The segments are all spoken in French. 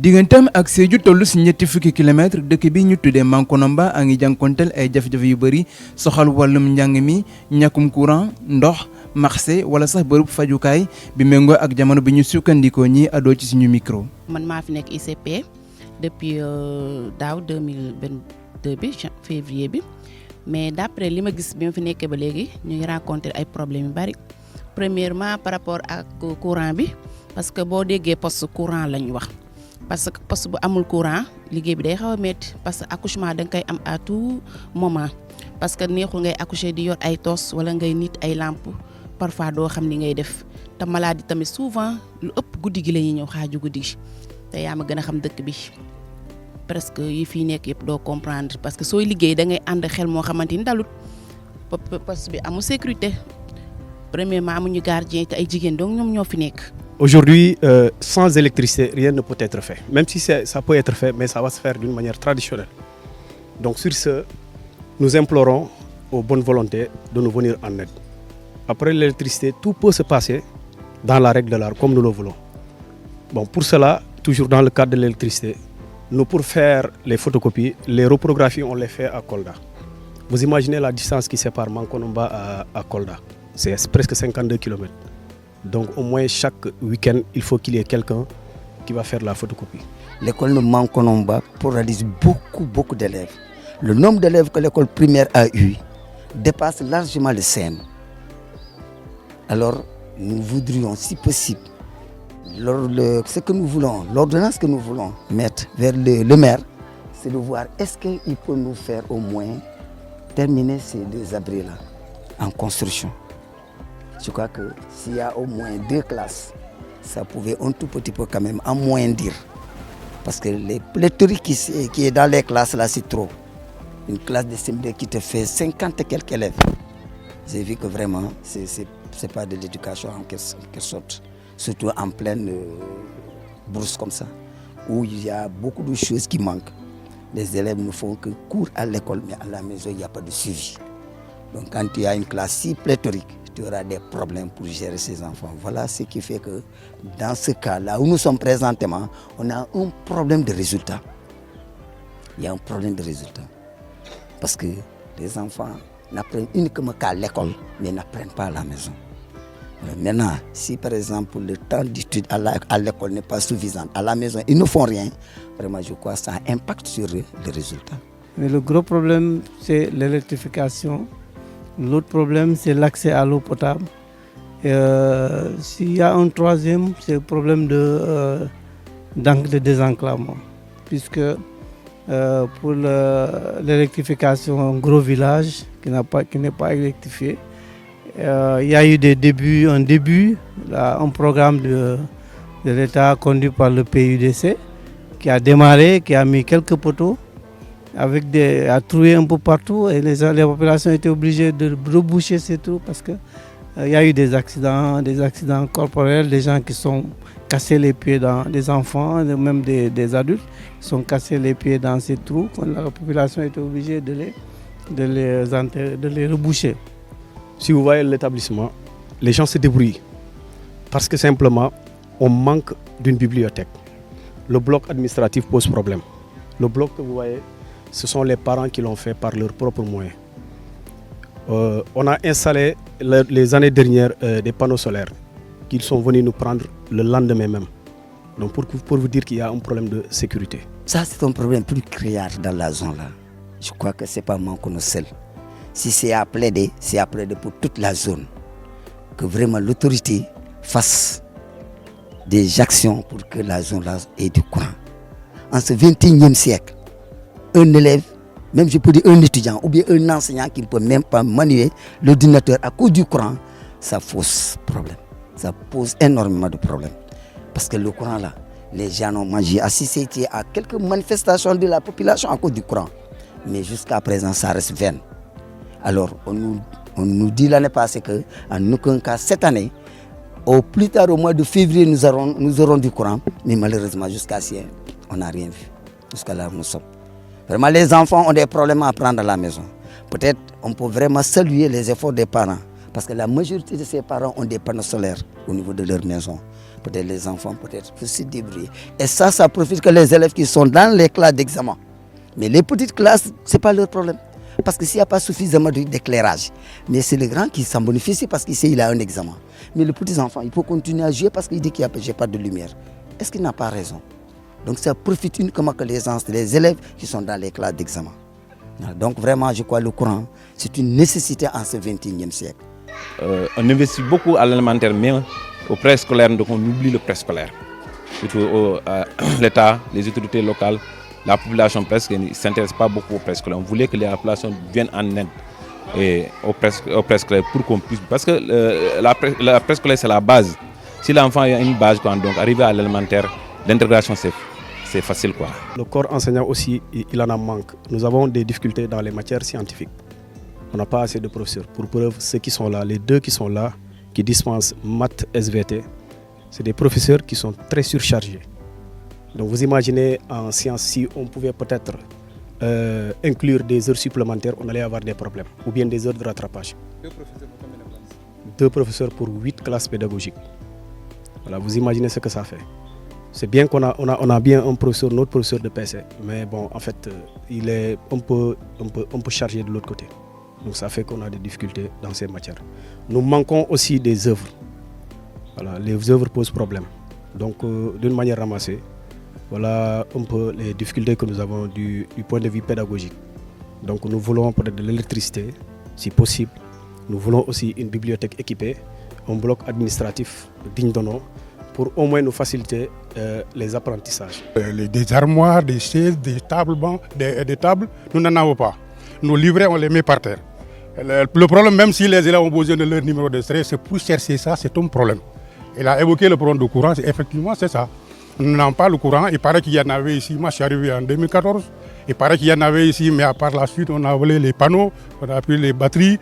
digganteem ak Sédhiou toll si ñetti fukki kilomètre dëkk bi ñu tuddee Mankonomba a ngi jànkonteel ay jafe-jafe yu bëri soxal wàllum njàng mi ñàkkum courant ndox marché wala sax bërëb fajukaay bi méngoo ak jamono bi ñu sukkandikoo ñi adoo ci suñu micro. man maa fi nekk ICP depuis daaw 2022 bi février bi mais d'après li ma gis bi ma fi nekkee ba léegi ñu ngi rencontré ay problèmes yu bari premièrement par rapport ak courant bi parce que boo déggee poste courant lañ wax. parce que poste bu amul courant liggéey bi day xaw a métti parce que accouchement da nga koy am à tout moment parce que neexul ngay accoucher di yor ay tos wala ngay nit ay lampe parfois doo xam ni ngay def te maladie tamit souvent lu ëpp guddi gi la ñuy ñëw xaaju guddi gi te yaa ma gën a xam dëkk bi presque yi fii nekk yëpp doo comprendre parce que sooy liggéey da ngay ànd xel moo xamante ni dalut poste bi amul sécurité premièrement amuñu gardien te ay jigéen donc ñoom ñoo fi nekk. Aujourd'hui, sans électricité, rien ne peut être fait. Même si ça peut être fait, mais ça va se faire d'une manière traditionnelle. Donc sur ce, nous implorons aux bonnes volontés de nous venir en aide. Après l'électricité, tout peut se passer dans la règle de l'art, comme nous le voulons. Bon, pour cela, toujours dans le cadre de l'électricité, nous pour faire les photocopies, les reprographies, on les fait à Kolda. Vous imaginez la distance qui sépare Mankonomba à Kolda. C'est presque 52 km. Donc au moins chaque week-end, il faut qu'il y ait quelqu'un qui va faire la photocopie. L'école de Mankonomba réalise beaucoup d'élèves. Le nombre d'élèves que l'école primaire a eu dépasse largement le CM. Alors nous voudrions, si possible, ce que nous voulons, l'ordonnance que nous voulons mettre vers le maire, c'est de voir est-ce qu'il peut nous faire au moins terminer ces 2 abris-là en construction. Je crois que s'il y a au moins 2 classes, ça pouvait un tout petit peu quand même amoindrir. Parce que les pléthoriques qui est dans les classes là, c'est trop. Une classe de CM2 qui te fait 50 et quelques élèves. J'ai vu que vraiment, c'est pas de l'éducation en quelque sorte. Surtout en pleine brousse comme ça, où il y a beaucoup de choses qui manquent. Les élèves ne font que cours à l'école, mais à la maison, il n'y a pas de suivi. Donc quand tu as une classe si pléthorique, tu auras des problèmes pour gérer ces enfants. Voilà ce qui fait que dans ce cas-là où nous sommes présentement, on a un problème de résultat. Il y a un problème de résultat. Parce que les enfants n'apprennent uniquement qu'à l'école, mais n'apprennent pas à la maison. Maintenant, si par exemple le temps d'étude à l'école n'est pas suffisant, à la maison ils ne font rien, vraiment je crois que ça impacte sur les résultats. Mais le gros problème, c'est l'électrification. L'autre problème, c'est l'accès à l'eau potable. S'il y a un troisième, c'est le problème de désenclavement. Puisque pour l'électrification, un gros village qui n'est pas électrifié, il y a eu un programme de l'État conduit par le PUDC qui a démarré, qui a mis quelques poteaux. À trouver un peu partout et les populations étaient obligées de reboucher ces trous parce qu'il y a eu des accidents corporels, des gens qui sont cassés les pieds des enfants, même des adultes qui sont cassés les pieds dans ces trous. La population était obligée de les reboucher. Si vous voyez l'établissement, les gens se débrouillent parce que simplement on manque d'une bibliothèque. Le bloc administratif pose problème. Le bloc que vous voyez, ce sont les parents qui l'ont fait par leurs propres moyens. On a installé les années dernières des panneaux solaires qu'ils sont venus nous prendre le lendemain même. Donc pour vous dire qu'il y a un problème de sécurité. Ça c'est un problème plus criard dans la zone là. Je crois que ce n'est pas Mankono seul. Si c'est à plaider, c'est à plaider pour toute la zone. Que vraiment l'autorité fasse des actions pour que la zone là ait du courant. En ce 21e siècle, un élève, même je peux dire un étudiant ou bien un enseignant qui ne peut même pas manier l'ordinateur à cause du courant, ça pose problème. Ça pose énormément de problèmes. Parce que le courant là, les gens ont mangé, assisté à quelques manifestations de la population à cause du courant. Mais jusqu'à présent, ça reste vain. Alors, on nous dit l'année passée qu'en aucun cas, cette année, au plus tard au mois de février, nous aurons du courant. Mais malheureusement, jusqu'à ce on n'a rien vu. Jusqu'à là où nous sommes. Vraiment, les enfants ont des problèmes à apprendre à la maison. Peut-être on peut vraiment saluer les efforts des parents Parce que la majorité de ces parents ont des panneaux solaires au niveau de leur maison. Peut-être les enfants, peut-être peuvent se débrouiller. Et ça profite que les élèves qui sont dans les classes d'examen. Mais les petites classes, ce n'est pas leur problème. Parce que s'il n'y a pas suffisamment d'éclairage, mais c'est le grand qui s'en bénéficie parce qu'ici il a un examen. Mais le petit enfant, il peut continuer à jouer parce qu'il dit qu'il n'y a pas de lumière. Est-ce qu'il n'a pas raison? Donc ça profite uniquement que les élèves qui sont dans les classes d'examen. Donc vraiment, je crois que le courant, c'est une nécessité en ce 21e siècle. On investit beaucoup à l'élémentaire, mais au préscolaire, donc on oublie le préscolaire. Surtout l'État, les autorités locales, la population presque ne s'intéresse pas beaucoup au préscolaire. On voulait que les populations viennent en aide au préscolaire pour qu'on puisse... Parce que la préscolaire, c'est la base. Si l'enfant a une base, donc arriver à l'élémentaire, l'intégration, c'est facile, quoi. Le corps enseignant aussi, il en a manque. Nous avons des difficultés dans les matières scientifiques. On n'a pas assez de professeurs. Pour preuve, ceux qui sont là, les deux qui sont là, qui dispensent maths SVT, c'est des professeurs qui sont très surchargés. Donc vous imaginez en sciences, si on pouvait peut-être inclure des heures supplémentaires, on allait avoir des problèmes. Ou bien des heures de rattrapage. Deux professeurs pour combien de classes? 2 professeurs pour 8 classes pédagogiques. Voilà, vous imaginez ce que ça fait. C'est bien qu'on a bien un professeur, notre professeur de PC, mais bon, en fait, il est un peu chargé de l'autre côté. Donc ça fait qu'on a des difficultés dans ces matières. Nous manquons aussi des œuvres. Voilà, les œuvres posent problème. Donc d'une manière ramassée, voilà un peu les difficultés que nous avons du point de vue pédagogique. Donc nous voulons peut-être de l'électricité, si possible. Nous voulons aussi une bibliothèque équipée, un bloc administratif digne de nom, pour au moins nous faciliter les apprentissages. Des armoires, des chaises, des tables, des tables, nous n'en avons pas. Nos livrets, on les met par terre. Le problème, même si les élèves ont besoin de leur numéro de stress, c'est pour chercher ça, c'est un problème. Il a évoqué le problème de courant, effectivement c'est ça. Nous n'avons pas le courant, il paraît qu'il y en avait ici, moi je suis arrivé en 2014, il paraît qu'il y en avait ici, mais à part la suite, on a volé les panneaux, on a pris les batteries,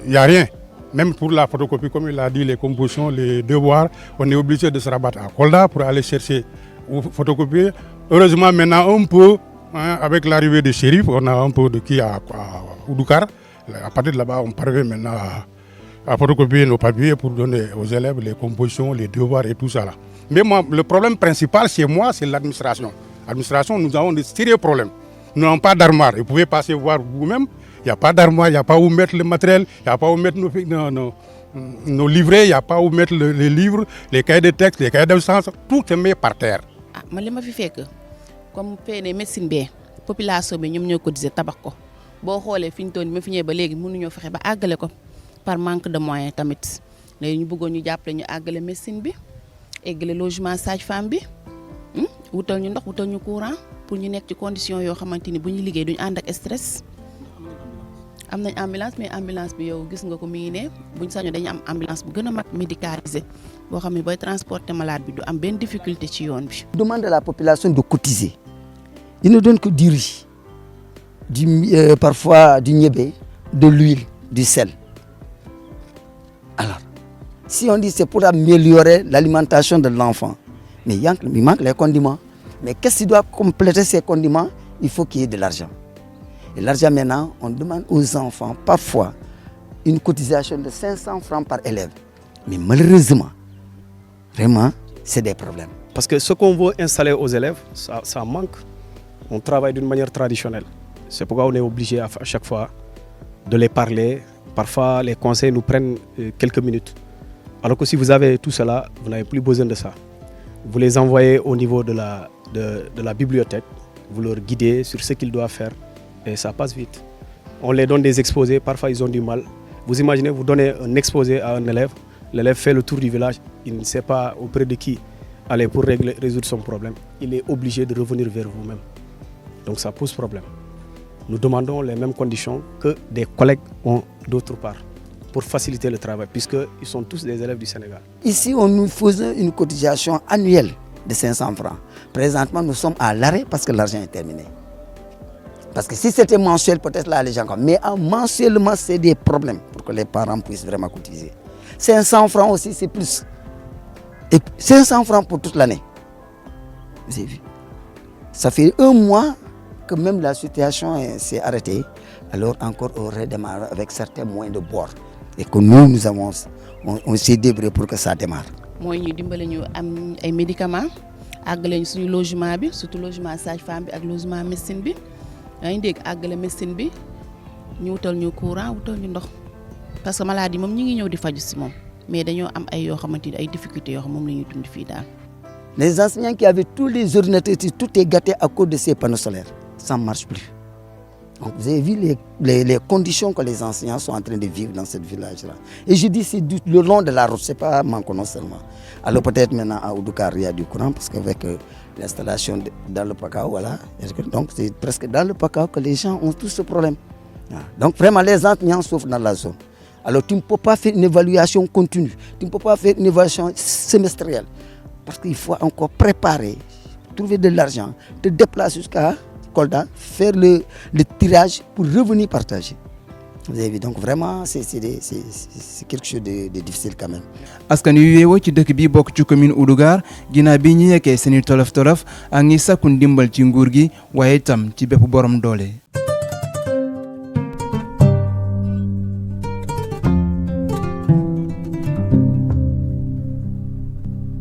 il n'y a rien. Même pour la photocopie, comme il a dit, les compositions, les devoirs, on est obligé de se rabattre à Kolda pour aller chercher ou photocopier. Heureusement, maintenant, un peu, avec l'arrivée des shérifs, on a un peu de qui à Oudoukar. À partir de là-bas, on parvient maintenant à photocopier nos papiers pour donner aux élèves les compositions, les devoirs et tout ça. Là. Mais moi, le problème principal chez moi, c'est l'administration. L'administration, nous avons de sérieux problèmes. Nous n'avons pas d'armoire. Vous pouvez passer voir vous-même. Il n'y a pas d'armoire, il n'y a pas où mettre le matériel, il n'y a pas où mettre nos livrets, il n'y a pas où mettre les livres, les cahiers de texte, les cahiers d'absence, tout est mis par terre. Moi, ce que je fais, comme les médecins, la population, nous avons cotisé tabac. Si vous regardez, nous avons fait par manque de moyens. Nous avons fait les médecins, les logements sage-femme, nous avons courant pour nous mettre en condition de travailler stress. Am nañ ambulance mais ambulance bi yow gis nga ko mi ngi ne buñ sañu dañu am ambulance bu gëna mat médicalisé bo xamni boy transporter malade bi du am ben difficulté ci yoon bi. Demande à la population de cotiser. Ils ne donnent que du riz, parfois du niébé, de l'huile, du sel. Alors, si on dit c'est pour améliorer l'alimentation de l'enfant, mais il manque les condiments. Mais qu'est-ce qui doit compléter ces condiments? Il faut qu'il y ait de l'argent. Et l'argent maintenant, on demande aux enfants parfois une cotisation de 500 francs par élève. Mais malheureusement, vraiment, c'est des problèmes. Parce que ce qu'on veut installer aux élèves, ça manque. On travaille d'une manière traditionnelle. C'est pourquoi on est obligé à chaque fois de les parler. Parfois, les conseils nous prennent quelques minutes. Alors que si vous avez tout cela, vous n'avez plus besoin de ça. Vous les envoyez au niveau de la bibliothèque, vous leur guidez sur ce qu'ils doivent faire. Et ça passe vite. On les donne des exposés, parfois ils ont du mal. Vous imaginez, vous donnez un exposé à un élève, l'élève fait le tour du village, il ne sait pas auprès de qui aller pour résoudre son problème. Il est obligé de revenir vers vous-même. Donc ça pose problème. Nous demandons les mêmes conditions que des collègues ont d'autre part pour faciliter le travail, puisqu'ils sont tous des élèves du Sénégal. Ici, on nous faisait une cotisation annuelle de 500 francs. Présentement, nous sommes à l'arrêt parce que l'argent est terminé. Parce que si c'était mensuel, peut-être là, les gens comme. Mais mensuellement, c'est des problèmes pour que les parents puissent vraiment cotiser. 500 francs aussi, c'est plus. Et 500 francs pour toute l'année. Vous avez vu? Ça fait 1 mois que même la situation s'est arrêtée. Alors encore, on redémarre avec certains moyens de bord. et que nous on s'est débrouillé pour que ça démarre. mooy ñu dimbale ñu am ay médicaments àggale ñu suñu logement bi surtout logement sage-femme bi ak logement médecine bi yaa ngi dégg àggale médecine bi ñu wutal ñu courant wutal ñu ndox parce que maladie moom ñi ngi ñëw di faju si moom mais dañoo am ay yoo xamante ni ay difficultés yoo xam moom la ñuy dund fii daal. Les enseignants qui avaient tous les ordinateurs, tout est gâté à cause de ces panneaux solaires. Ça ne marche plus. Donc vous avez vu les conditions que les enseignants sont en train de vivre dans ce village-là. Et je dis, c'est le long de la route, ce n'est pas Mankono seulement. Alors peut-être maintenant à Oudoukar, il y a du courant, parce qu'avec l'installation dans le Pakao, voilà. Donc c'est presque dans le Pakao que les gens ont tout ce problème. Donc vraiment, les enseignants souffrent dans la zone. Alors tu ne peux pas faire une évaluation continue, tu ne peux pas faire une évaluation semestrielle. Parce qu'il faut encore préparer, trouver de l'argent, te déplacer jusqu'à Kolda, faire le tirage pour revenir partager. Vous avez vu, donc vraiment, c'est quelque chose de difficile quand même. askan yu yeewoo ci dëkk bi bokk ci commune Oudoukar ginnaaw bi ñu yekkee seeni tolof tolof ak ngi sàkku ndimbal ci nguur gi waaye itam ci bépp borom doole.